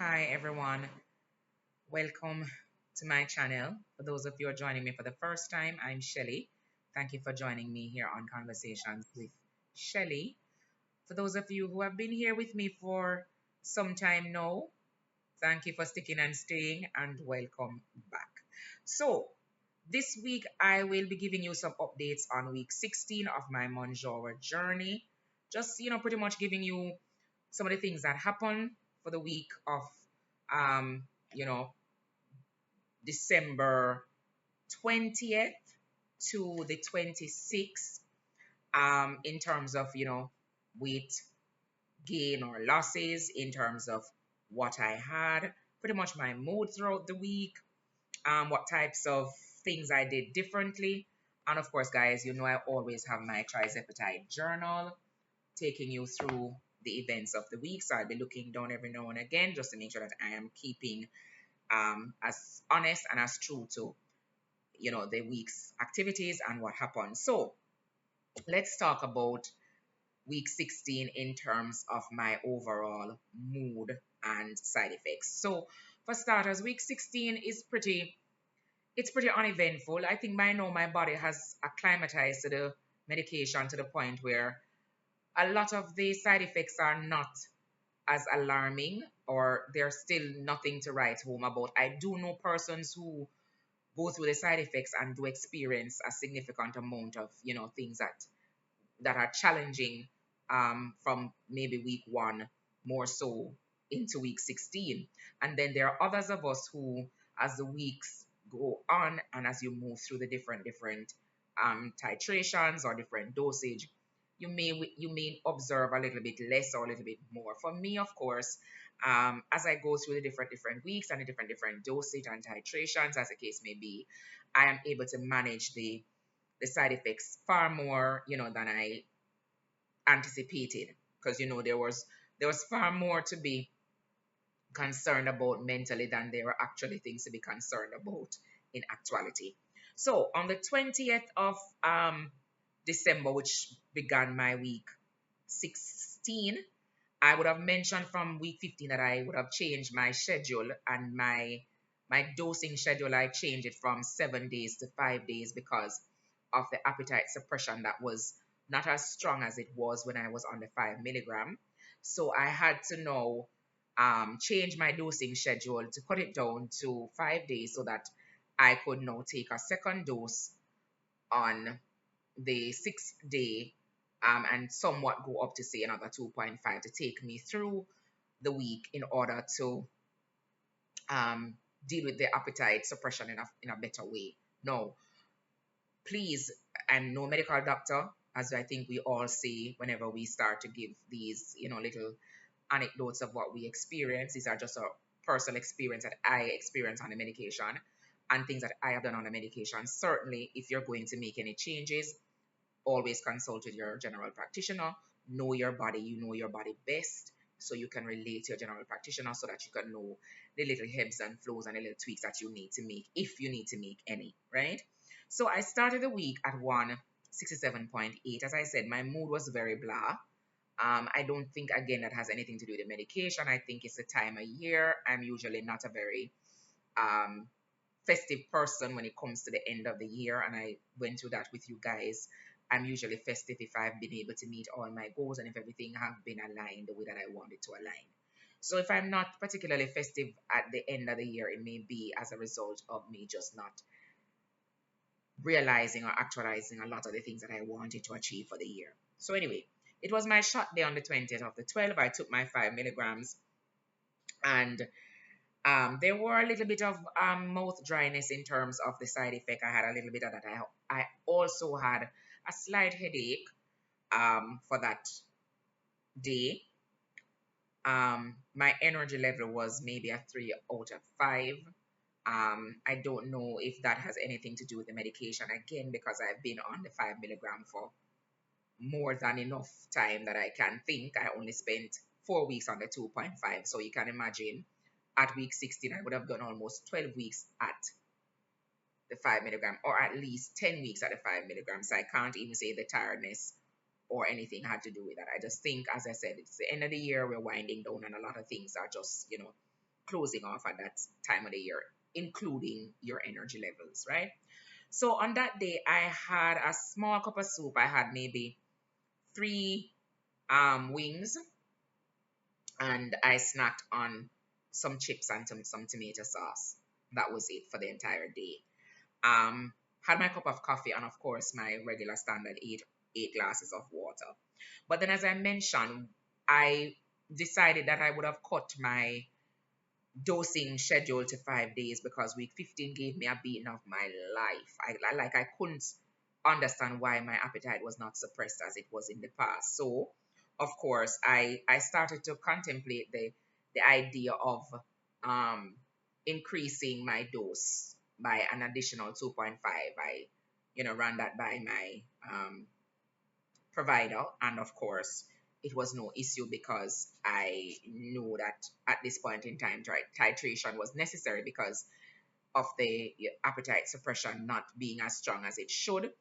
Hi everyone, welcome to my channel. For those of you who are joining me for the first time, I'm Shelly. Thank you for joining me here on Conversations with Shelly. For those of you who have been here with me for some time now, thank you for sticking and staying and welcome back. So, this week I will be giving you some updates on week 16 of my Mounjaro journey. Just, pretty much giving you some of the things that happened for the week of um, you know, December 20th to the 26th, in terms of, weight gain or losses, in terms of what I had, pretty much my mood throughout the week, what types of things I did differently. And of course, guys, I always have my Tirzepatide journal taking you through the events of the week. So I'll be looking down every now and again just to make sure that I am keeping as honest and as true to the week's activities and what happened. So let's talk about week 16 in terms of my overall mood and side effects. So for starters, week 16 is pretty uneventful. I think by now my body has acclimatized to the medication to the point where a lot of the side effects are not as alarming, or there's still nothing to write home about. I do know persons who go through the side effects and do experience a significant amount of things that are challenging, from maybe week 1 more so into week 16. And then there are others of us who, as the weeks go on and as you move through the different titrations or different dosage, you may observe a little bit less or a little bit more. For me, of course, as I go through the different weeks and the different dosage and titrations, as the case may be, I am able to manage the side effects far more, than I anticipated. Because there was far more to be concerned about mentally than there were actually things to be concerned about in actuality. So on the 20th of December, which began my week 16, I would have mentioned from week 15 that I would have changed my schedule, and my dosing schedule. I changed it from 7 days to 5 days because of the appetite suppression that was not as strong as it was when I was on the 5 milligram. So I had to now change my dosing schedule to cut it down to 5 days so that I could now take a second dose on the 6th day, and somewhat go up to say another 2.5 to take me through the week in order to deal with the appetite suppression in a better way. No, please, I'm no medical doctor, as I think we all say whenever we start to give these, little anecdotes of what we experience. These are just a personal experience that I experience on the medication and things that I have done on the medication. Certainly, if you're going to make any changes, always consult with your general practitioner. Know your body. You know your body best, so you can relate to your general practitioner so that you can know the little ebbs and flows and the little tweaks that you need to make, if you need to make any, right? So I started the week at 167.8. As I said, my mood was very blah. I don't think, again, that has anything to do with the medication. I think it's the time of year. I'm usually not a very um, festive person when it comes to the end of the year, and I went through that with you guys. I'm usually festive if I've been able to meet all my goals and if everything have been aligned the way that I wanted to align. So if I'm not particularly festive at the end of the year, it may be as a result of me just not realizing or actualizing a lot of the things that I wanted to achieve for the year. So anyway, it was my shot day on the 20th of the 12th. I took my 5 milligrams, and there were a little bit of mouth dryness in terms of the side effect. I had a little bit of that. I also had a slight headache for that day. My energy level was maybe a 3 out of 5. I don't know if that has anything to do with the medication, again, because I've been on the 5 milligram for more than enough time that I can think. I only spent 4 weeks on the 2.5. So you can imagine at week 16, I would have done almost 12 weeks at the 5 milligram, or at least 10 weeks at the 5 milligrams. So I can't even say the tiredness or anything had to do with that. I just think, as I said, it's the end of the year, we're winding down, and a lot of things are just, closing off at that time of the year, including your energy levels, right? So on that day, I had a small cup of soup. I had maybe three wings, and I snacked on some chips and some tomato sauce. That was it for the entire day. Had my cup of coffee and of course my regular standard eight glasses of water. But then, as I mentioned, I decided that I would have cut my dosing schedule to 5 days because week 15 gave me a beating of my life. I couldn't understand why my appetite was not suppressed as it was in the past. So, of course, I started to contemplate the idea of um increasing my dose by an additional 2.5. I ran that by my provider, and of course it was no issue because I knew that at this point in time titration was necessary because of the appetite suppression not being as strong as it should,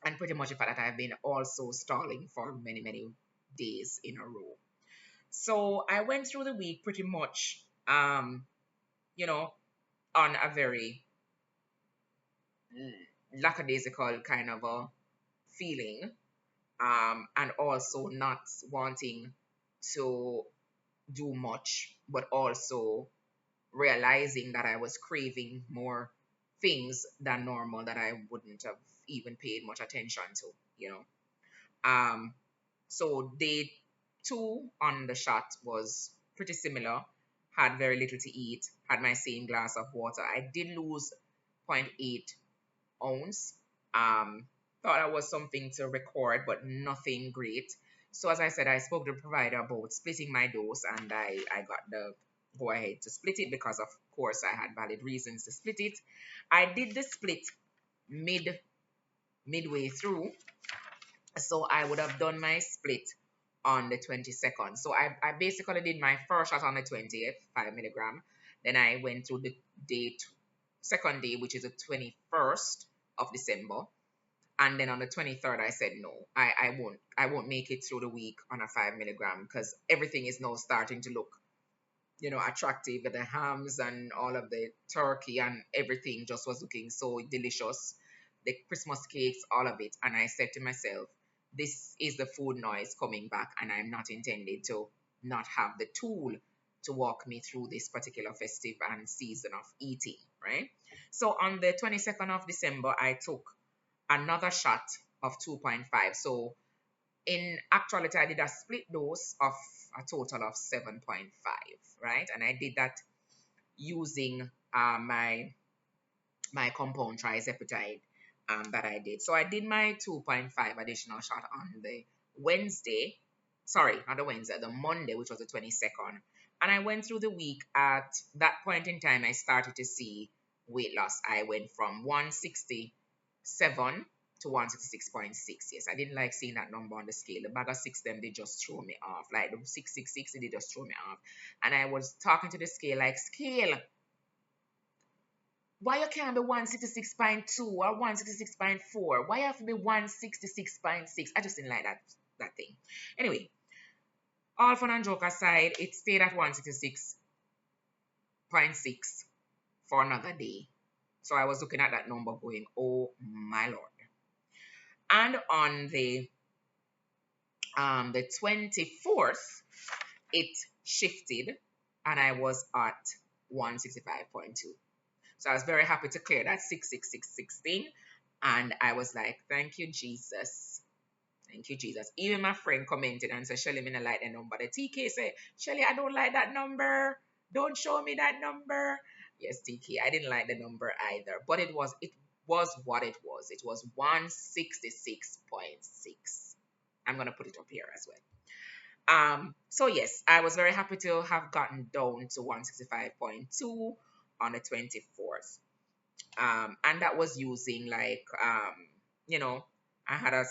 and pretty much the fact that I've been also stalling for many days in a row. So I went through the week pretty much you know on a very lackadaisical kind of a feeling, and also not wanting to do much, but also realizing that I was craving more things than normal that I wouldn't have even paid much attention to, you know. Um, so day two on the shot was pretty similar. Had very little to eat, had my same glass of water. I did lose zero point 0.8 ounce. Um, Thought I was something to record, but nothing great. So as I said, I spoke to the provider about splitting my dose, and I got the go ahead to split it because of course I had valid reasons to split it. I did the split mid midway through, so I would have done my split on the 22nd. So I basically did my first shot on the 20th, 5 milligram. Then I went through the second day, which is the 21st of December. And then on the 23rd, I said, no, I won't make it through the week on a 5 milligram because everything is now starting to look, attractive with the hams and all of the turkey and everything just was looking so delicious. The Christmas cakes, all of it. And I said to myself, this is the food noise coming back, and I'm not intended to not have the tool to walk me through this particular festive and season of eating, right? So on the 22nd of December, I took another shot of 2.5. So in actuality, I did a split dose of a total of 7.5, right? And I did that using my compound Tirzepatide that I did. So I did my 2.5 additional shot on the Wednesday. Sorry, not the Wednesday, the Monday, which was the 22nd. And I went through the week. At that point in time, I started to see weight loss. I went from 167 to 166.6. Yes, I didn't like seeing that number on the scale. The bag of six, them, they just throw me off. Like the 666, they just throw me off. And I was talking to the scale, like, scale, why you can't be 166.2 or 166.4? Why you have to be 166.6? I just didn't like that thing. Anyway, all fun and joke aside, it stayed at 166.6 for another day. So I was looking at that number going, oh my lord. And on the 24th, it shifted and I was at 165.2. So I was very happy to clear that 66616. And I was like, thank you, Jesus. Thank you, Jesus. Even my friend commented and said, Shelly, me not like that number. The TK said, Shelly, I don't like that number. Don't show me that number. Yes, TK, I didn't like the number either. But it was what it was. It was 166.6. I'm going to put it up here as well. So yes, I was very happy to have gotten down to 165.2 on the 24th. And that was using like, I had a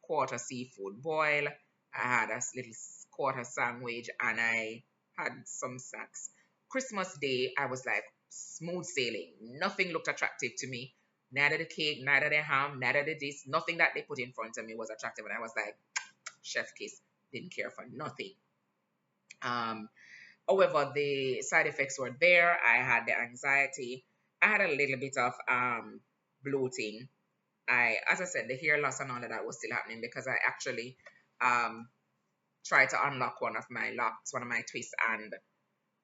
quarter seafood boil, I had a little quarter sandwich, and I had some snacks. Christmas Day, I was like smooth sailing. Nothing looked attractive to me. Neither the cake, neither the ham, neither the this. Nothing that they put in front of me was attractive. And I was like, chef kiss, didn't care for nothing. However, the side effects were there. I had the anxiety. I had a little bit of bloating. As I said, the hair loss and all of that was still happening because I actually um, tried to unlock one of my locks, one of my twists, and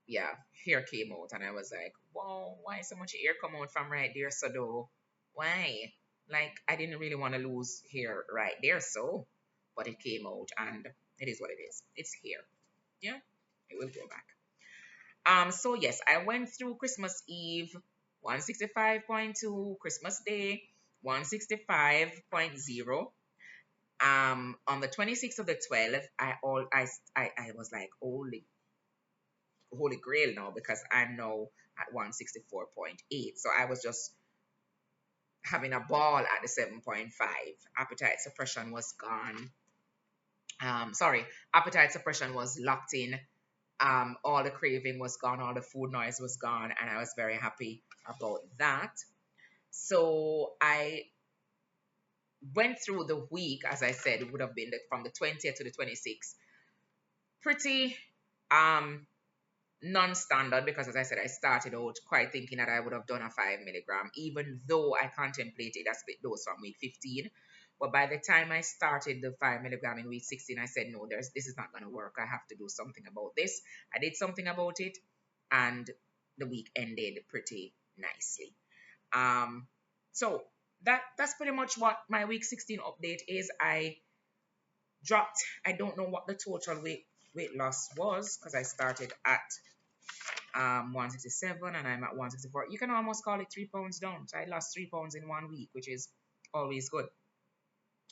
yeah, hair came out, and I was like, whoa, why so much hair come out from right there? So though, why? Like I didn't really want to lose hair right there, so, but it came out, and it is what it is. It's hair. Yeah, it will go back. So yes, I went through Christmas Eve, 165.2, Christmas Day, 165.0. On the 26th of the 12th, I was like, holy grail now, because I'm now at 164.8. So I was just having a ball at the 7.5. Appetite suppression was gone. Sorry, appetite suppression was locked in. All the craving was gone, all the food noise was gone, and I was very happy about that. So I went through the week, as I said, it would have been from the 20th to the 26th, pretty um non-standard, because as I said, I started out quite thinking that I would have done a 5 milligram, even though I contemplated a split dose from week 15. But by the time I started the 5 milligram in week 16, I said, no, this is not going to work. I have to do something about this. I did something about it, and the week ended pretty nicely. So that's pretty much what my week 16 update is. I dropped, I don't know what the total weight loss was, because I started at 167 and I'm at 164. You can almost call it 3 pounds down. So I lost 3 pounds in 1 week, which is always good.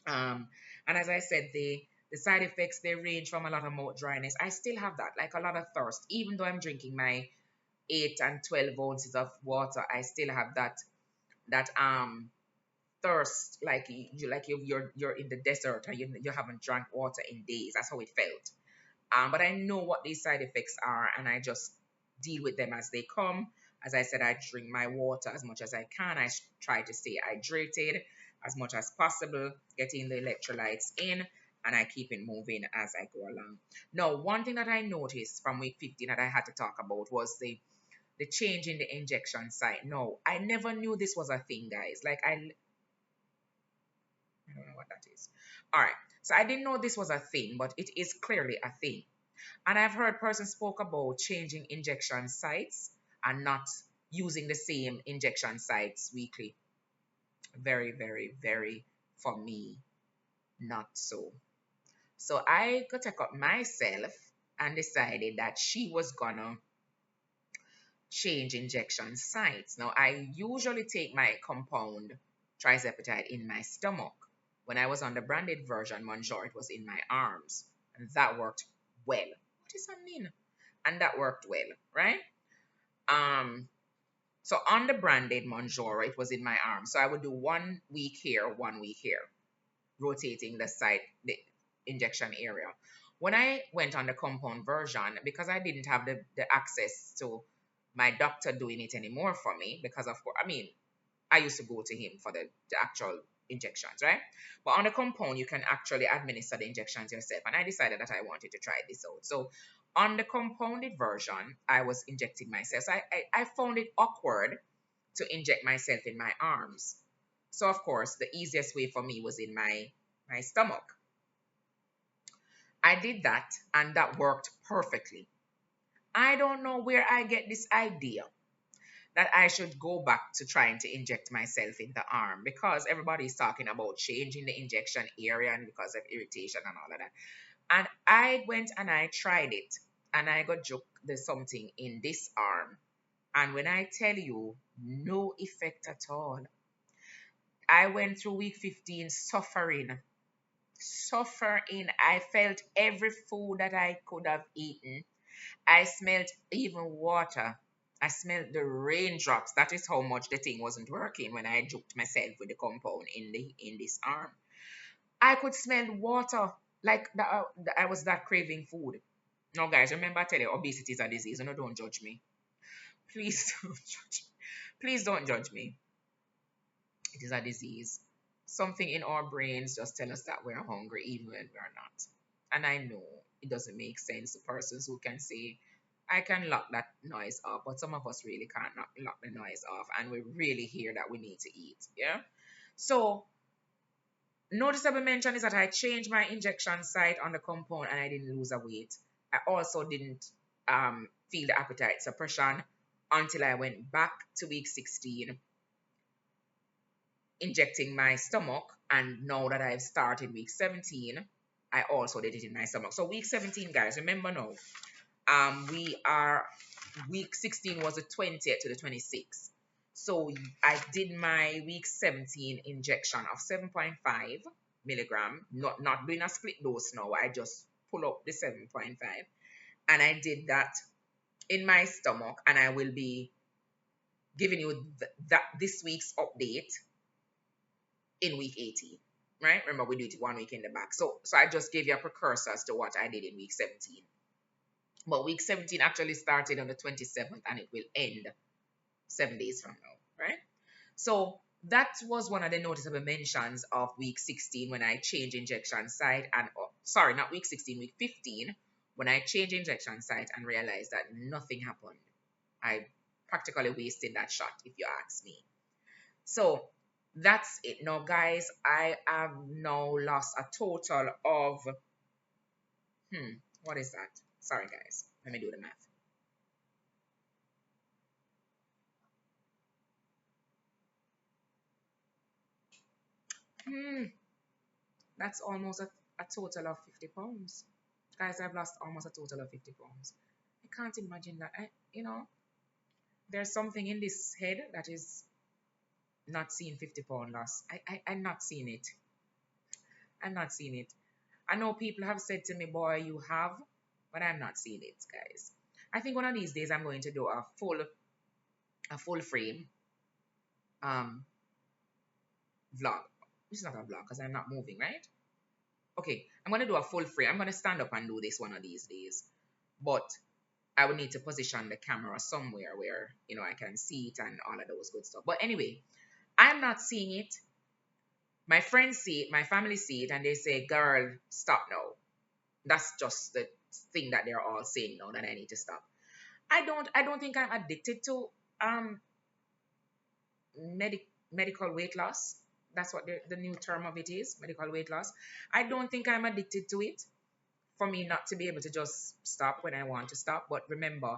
And as I said, the side effects, they range from a lot of mouth dryness. I still have that, like a lot of thirst. Even though I'm drinking my 8 and 12 ounces of water, I still have that thirst, like you're in the desert, or you haven't drank water in days. That's how it felt. But I know what these side effects are, and I just deal with them as they come. As I said, I drink my water as much as I can. I try to stay hydrated as much as possible, getting the electrolytes in, and I keep it moving as I go along. Now, one thing that I noticed from week 15 that I had to talk about was the change in the injection site. No, I never knew this was a thing, guys. Like I don't know what that is. All right. So I didn't know this was a thing, but it is clearly a thing. And I've heard persons spoke about changing injection sites and not using the same injection sites weekly. Very, very, very, for me, not so. So I could take up myself and decided that she was gonna change injection sites. Now, I usually take my compound Tirzepatide in my stomach. When I was on the branded version, Mounjaro, it was in my arms. And that worked well. What does that mean? And that worked well, right? Um, so on the branded Mounjaro, it was in my arm. So I would do 1 week here, 1 week here, rotating the site, the injection area. When I went on the compound version, because I didn't have the access to my doctor doing it anymore for me, because of course, I mean, I used to go to him for the actual injections, right? But on the compound, you can actually administer the injections yourself. And I decided that I wanted to try this out. So on the compounded version, I was injecting myself. So I found it awkward to inject myself in my arms. So of course, the easiest way for me was in my stomach. I did that, and that worked perfectly. I don't know where I get this idea that I should go back to trying to inject myself in the arm, because everybody is talking about changing the injection area and because of irritation and all of that. And I went and I tried it, and I got joked there's something in this arm. And when I tell you, no effect at all. I went through week 15 suffering. I felt every food that I could have eaten. I smelled even water. I smelled the raindrops. That is how much the thing wasn't working when I juked myself with the compound in this arm. I could smell water, like I was that craving food. No, guys, remember I tell you, obesity is a disease. No, don't judge me. Please don't judge. Please don't judge me. It is a disease. Something in our brains just tell us that we're hungry even when we're not. And I know it doesn't make sense to persons who can say, I can lock that noise off, but some of us really can't lock the noise off, and we really hear that we need to eat. Yeah. So, noticeable mention is that I changed my injection site on the compound and I didn't lose a weight. I also didn't feel the appetite suppression until I went back to week 16, injecting my stomach. And now that I've started week 17, I also did it in my stomach. So week 17, guys, remember now, we are week 16 was the 20th to the 26th. So I did my week 17 injection of 7.5 milligram, not doing a split dose now. I just pull up the 7.5 and I did that in my stomach, and I will be giving you that this week's update in week 18. Right? Remember, we do it 1 week in the back. So I just gave you a precursor as to what I did in week 17. But week 17 actually started on the 27th and it will end 7 days from now, right? So that was one of the noticeable mentions of week 16 when I changed injection site and, oh, sorry, not week 16, week 15, when I changed injection site and realized that nothing happened. I practically wasted that shot, if you ask me. So that's it. Now, guys, I have now lost a total of, what is that? Sorry, guys. Let me do the math. That's almost a total of 50 pounds. Guys, I've lost almost a total of 50 pounds. I can't imagine that. There's something in this head that is not seeing 50-pound loss. I'm not seeing it. I'm not seeing it. I know people have said to me, boy, you have, but I'm not seeing it, guys. I think one of these days I'm going to do a full frame um vlog. This is not a vlog because I'm not moving, right? Okay, I'm going to do a full frame. I'm going to stand up and do this one of these days. But I would need to position the camera somewhere where, I can see it and all of those good stuff. But anyway, I'm not seeing it. My friends see it, my family see it, and they say, girl, stop now. That's just the thing that they're all saying now that I need to stop. I don't think I'm addicted to um medical weight loss. That's what the new term of it is, medical weight loss. I don't think I'm addicted to it for me not to be able to just stop when I want to stop. But remember,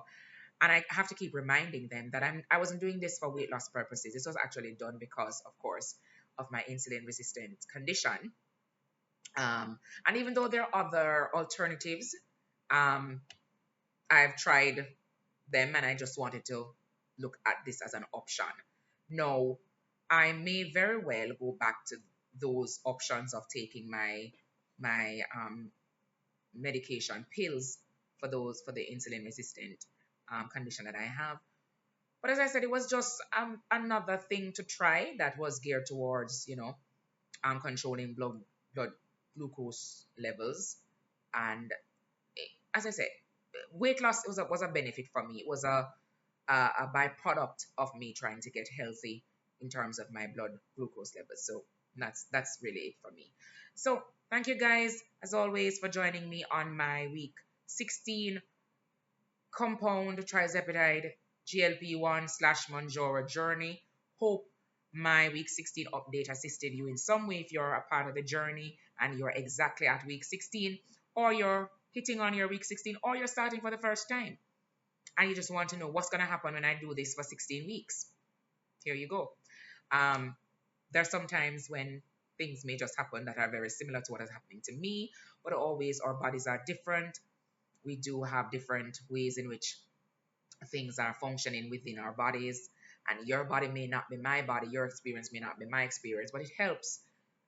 and I have to keep reminding them that I wasn't doing this for weight loss purposes. This was actually done because, of course, of my insulin resistant condition. And even though there are other alternatives, um, I've tried them and I just wanted to look at this as an option. Now, I may very well go back to those options of taking my medication pills for the insulin resistant condition that I have. But as I said, it was just another thing to try that was geared towards controlling blood glucose levels. And as I said, weight loss was a benefit for me. It was a byproduct of me trying to get healthy in terms of my blood glucose levels. So that's really it for me. So thank you guys as always for joining me on my week 16 compound Tirzepatide GLP-1 / Mounjaro journey. Hope my week 16 update assisted you in some way if you're a part of the journey and you're exactly at week 16, or you're hitting on your week 16, or you're starting for the first time and you just want to know what's going to happen when I do this for 16 weeks. Here you go. There's sometimes when things may just happen that are very similar to what is happening to me, but always our bodies are different. We do have different ways in which things are functioning within our bodies, and your body may not be my body, your experience may not be my experience, but it helps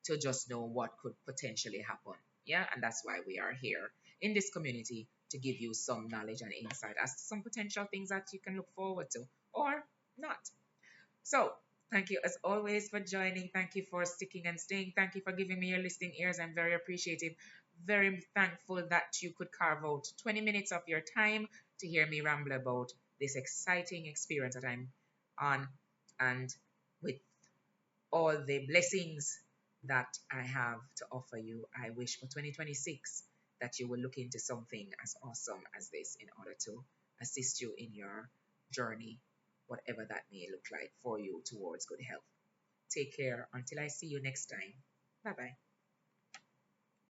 to just know what could potentially happen. Yeah, and that's why we are here in this community, to give you some knowledge and insight as to some potential things that you can look forward to or not. So thank you as always for joining. Thank you for sticking and staying. Thank you for giving me your listening ears. I'm very appreciative, very thankful that you could carve out 20 minutes of your time to hear me ramble about this exciting experience that I'm on, and with all the blessings that I have to offer you, I wish for 2026 that you will look into something as awesome as this in order to assist you in your journey, whatever that may look like for you towards good health. Take care until I see you next time. Bye bye.